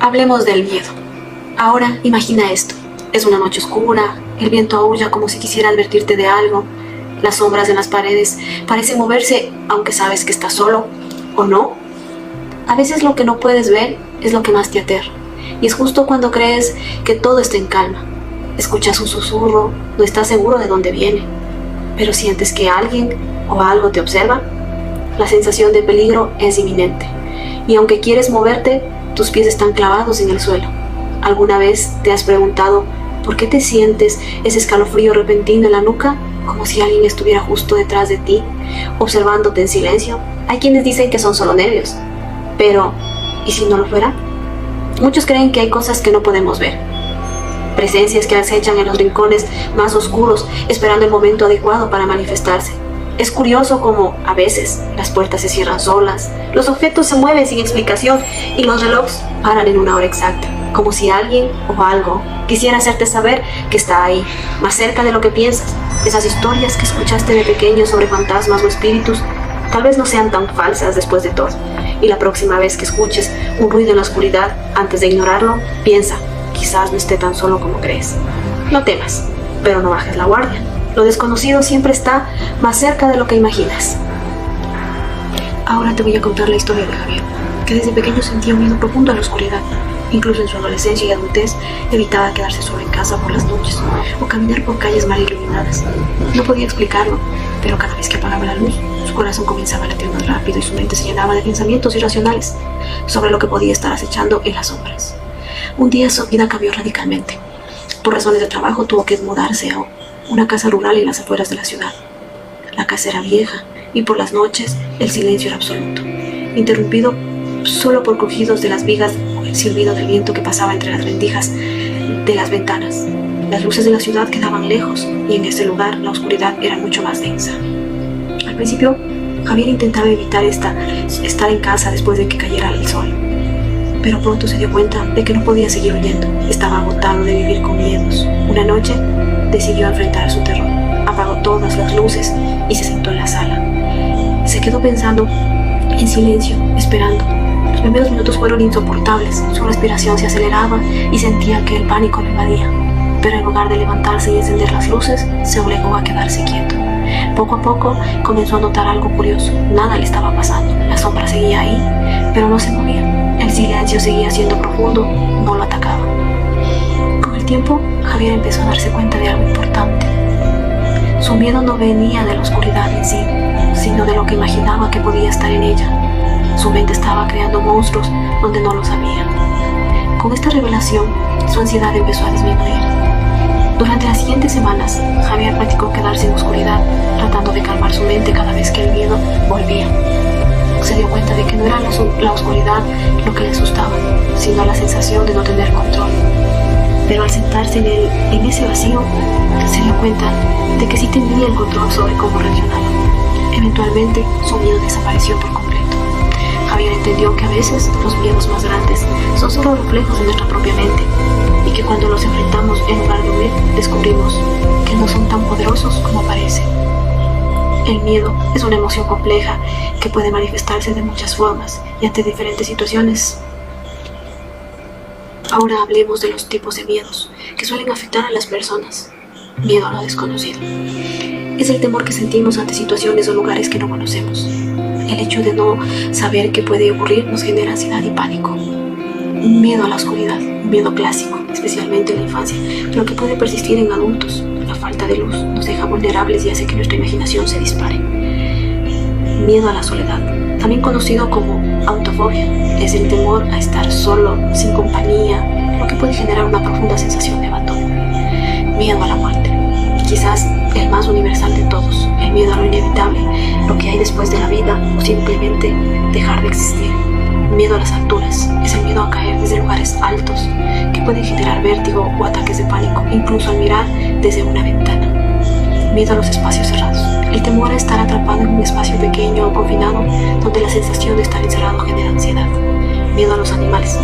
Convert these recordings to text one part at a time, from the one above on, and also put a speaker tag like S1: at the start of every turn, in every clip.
S1: Hablemos del miedo. Ahora imagina esto. Es una noche oscura, el viento aúlla como si quisiera advertirte de algo. Las sombras en las paredes parecen moverse aunque sabes que estás solo, ¿o no? A veces lo que no puedes ver es lo que más te aterra. Y es justo cuando crees que todo está en calma. Escuchas un susurro, no estás seguro de dónde viene, pero sientes que alguien o algo te observa. La sensación de peligro es inminente. Y aunque quieres moverte, tus pies están clavados en el suelo. ¿Alguna vez te has preguntado por qué te sientes ese escalofrío repentino en la nuca? Como si alguien estuviera justo detrás de ti, observándote en silencio. Hay quienes dicen que son solo nervios. Pero, ¿y si no lo fuera? Muchos creen que hay cosas que no podemos ver. Presencias que acechan en los rincones más oscuros, esperando el momento adecuado para manifestarse. Es curioso cómo, a veces, las puertas se cierran solas, los objetos se mueven sin explicación y los relojes paran en una hora exacta, como si alguien o algo quisiera hacerte saber que está ahí, más cerca de lo que piensas. Esas historias que escuchaste de pequeño sobre fantasmas o espíritus, tal vez no sean tan falsas después de todo. Y la próxima vez que escuches un ruido en la oscuridad, antes de ignorarlo, piensa, quizás no esté tan solo como crees. No temas, pero no bajes la guardia. Lo desconocido siempre está más cerca de lo que imaginas. Ahora te voy a contar la historia de Javier, que desde pequeño sentía un miedo profundo a la oscuridad. Incluso en su adolescencia y adultez evitaba quedarse solo en casa por las noches o caminar por calles mal iluminadas. No podía explicarlo, pero cada vez que apagaba la luz, su corazón comenzaba a latir más rápido y su mente se llenaba de pensamientos irracionales sobre lo que podía estar acechando en las sombras. Un día su vida cambió radicalmente. Por razones de trabajo tuvo que mudarse a una casa rural en las afueras de la ciudad. La casa era vieja y por las noches el silencio era absoluto, interrumpido solo por crujidos de las vigas o el silbido del viento que pasaba entre las rendijas de las ventanas. Las luces de la ciudad quedaban lejos y en ese lugar la oscuridad era mucho más densa. Al principio, Javier intentaba evitar estar en casa después de que cayera el sol, pero pronto se dio cuenta de que no podía seguir huyendo. Estaba agotado de vivir con miedos. Una noche decidió enfrentar su terror. Apagó todas las luces y se sentó en la sala. Se quedó pensando en silencio, esperando. Los primeros minutos fueron insoportables. Su respiración se aceleraba y sentía que el pánico lo invadía. Pero en lugar de levantarse y encender las luces, se obligó a quedarse quieto. Poco a poco comenzó a notar algo curioso. Nada le estaba pasando. La sombra seguía ahí, pero no se movía. El silencio seguía siendo profundo, no lo atacaba. Con el tiempo, Javier empezó a darse cuenta de algo importante. Su miedo no venía de la oscuridad en sí, sino de lo que imaginaba que podía estar en ella. Su mente estaba creando monstruos donde no lo sabía. Con esta revelación, su ansiedad empezó a disminuir. Durante las siguientes semanas, Javier practicó quedarse en oscuridad, tratando de calmar su mente cada vez que el miedo volvía. Se dio cuenta de que no era la oscuridad lo que le asustaba, sino la sensación de no tener control. Pero al sentarse en ese vacío, se dio cuenta de que sí tenía el control sobre cómo reaccionaba. Eventualmente, su miedo desapareció por completo. Javier entendió que a veces los miedos más grandes son solo reflejos de nuestra propia mente y que cuando los enfrentamos en lugar de huir, descubrimos que no son tan poderosos como parecen. El miedo es una emoción compleja que puede manifestarse de muchas formas y ante diferentes situaciones. Ahora hablemos de los tipos de miedos que suelen afectar a las personas. Miedo a lo desconocido. Es el temor que sentimos ante situaciones o lugares que no conocemos. El hecho de no saber qué puede ocurrir nos genera ansiedad y pánico. Miedo a la oscuridad, un miedo clásico, especialmente en la infancia, pero que puede persistir en adultos. La falta de luz nos deja vulnerables y hace que nuestra imaginación se dispare. Miedo a la soledad, también conocido como autofobia, es el temor a estar solo, sin compañía, lo que puede generar una profunda sensación de abandono. Miedo a la muerte, quizás el más universal de todos, el miedo a lo inevitable, lo que hay después de la vida o simplemente dejar de existir. Miedo a las alturas, es el miedo a caer desde lugares altos, que pueden generar vértigo o ataques de pánico, incluso al mirar desde una ventana. Miedo a los espacios cerrados, el temor a estar atrapado en un espacio pequeño o confinado, donde la sensación de estar encerrado genera ansiedad. Miedo a los animales,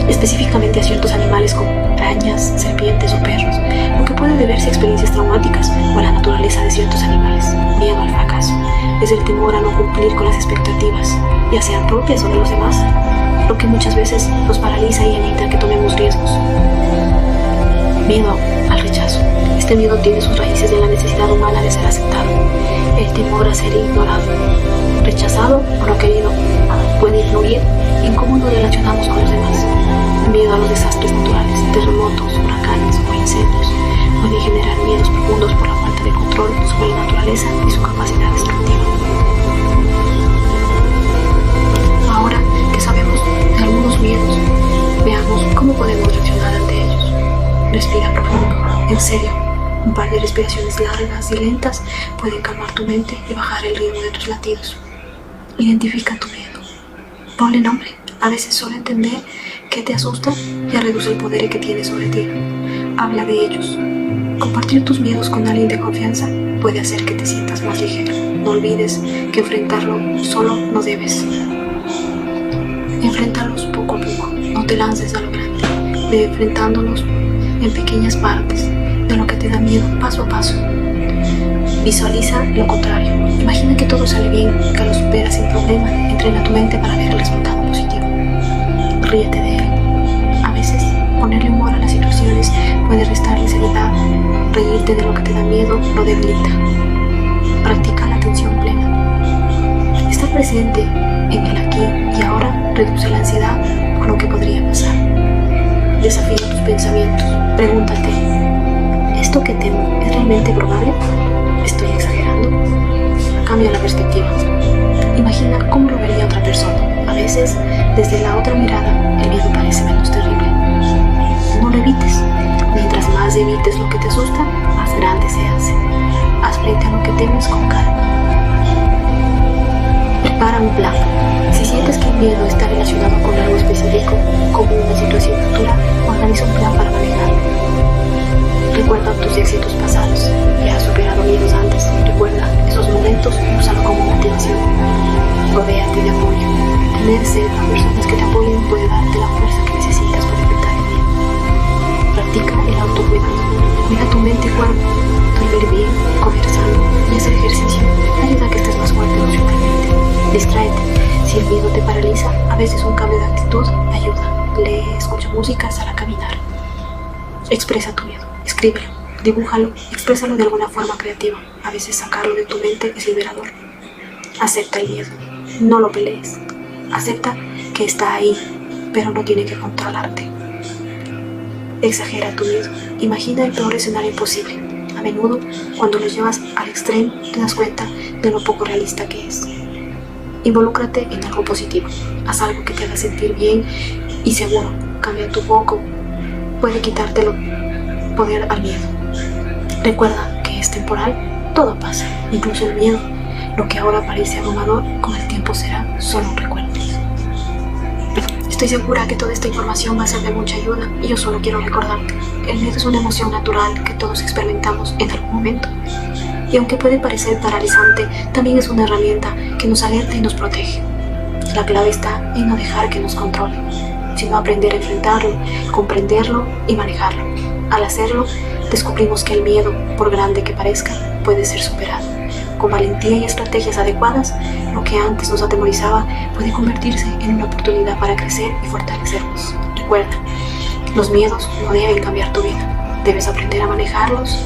S1: específicamente a ciertos animales como arañas, serpientes o perros, lo que puede deberse a experiencias traumáticas o a la naturaleza de ciertos animales. Miedo al fracaso, es el temor a no cumplir con las expectativas, ya sean propias o de los demás. lo que muchas veces nos paraliza y evita que tomemos riesgos. Miedo al rechazo. Este miedo tiene sus raíces en la necesidad humana de ser aceptado, el temor a ser ignorado, rechazado o no querido. Puede influir en cómo nos relacionamos con los demás. Miedo a los desastres naturales, terremotos, huracanes o incendios. Puede generar miedos profundos por la falta de control sobre la naturaleza y su capacidad destructiva. Ahora que sabemos de algunos miedos, veamos cómo podemos reaccionar ante ellos. Respira profundo, en serio. Un par de respiraciones largas y lentas pueden calmar tu mente y bajar el ritmo de tus latidos. Identifica tu miedo. Ponle nombre. A veces solo entender qué te asusta ya reduce el poder que tienes sobre ti. Habla de ellos. Compartir tus miedos con alguien de confianza puede hacer que te sientas más ligero. No olvides que enfrentarlo solo no debes. Enfréntalos poco a poco. No te lances a lo grande. Ve enfrentándolos en pequeñas partes de lo que te da miedo, paso a paso. Visualiza lo contrario. Imagina que todo sale bien, que lo superas sin problema. Entrena tu mente para ver el resultado positivo. Ríete de él. A veces, ponerle humor a las situaciones puede restarle seriedad. Reírte de lo que te da miedo lo debilita. Practica la atención plena. Estar presente en el aquí y ahora reduce la ansiedad por lo que podría pasar. Desafía tus pensamientos. Pregúntate, ¿esto que temo es realmente probable? ¿Estoy exagerando? Cambia la perspectiva. Imagina cómo lo vería otra persona. A veces, desde la otra mirada, el miedo parece menos terrible. No lo evites. Mientras más evites lo que te asusta, más grande se hace. Haz frente a lo que temes con calma. Prepara un plan. Si sientes que el miedo está relacionado con algo específico, como una situación futura, organiza un plan para manejarlo. Recuerda tus éxitos pasados. Ya has superado miedos antes. Recuerda esos momentos y úsalo como motivación. Rodéate de apoyo. Tener cerca a personas que te apoyen puede darte la fuerza que necesitas para enfrentar el miedo. Practica el autocuidado. Cuida tu mente y cuerpo. Dormir bien, comer sano y hacer ejercicio ayuda a que estés más fuerte emocionalmente. Distráete. Si el miedo te paraliza, a veces un cambio de actitud ayuda. Lee, escucha música, sal a caminar. Expresa tu miedo. Escríbelo, dibújalo, exprésalo de alguna forma creativa. A veces sacarlo de tu mente es liberador. Acepta el miedo, no lo pelees. Acepta que está ahí, pero no tiene que controlarte. Exagera tu miedo. Imagina el peor escenario posible. A menudo, cuando lo llevas al extremo, te das cuenta de lo poco realista que es. Involúcrate en algo positivo. Haz algo que te haga sentir bien y seguro. Cambia tu foco. Puede quitártelo poder al miedo. Recuerda que es temporal, todo pasa, incluso el miedo. Lo que ahora parece abrumador, con el tiempo será solo un recuerdo. Estoy segura que toda esta información va a ser de mucha ayuda y yo solo quiero recordarte, el miedo es una emoción natural que todos experimentamos en algún momento. Y aunque puede parecer paralizante, también es una herramienta que nos alerta y nos protege. La clave está en no dejar que nos controle, sino aprender a enfrentarlo, comprenderlo y manejarlo. Al hacerlo, descubrimos que el miedo, por grande que parezca, puede ser superado. Con valentía y estrategias adecuadas, lo que antes nos atemorizaba puede convertirse en una oportunidad para crecer y fortalecernos. Recuerda, los miedos no deben cambiar tu vida. Debes aprender a manejarlos,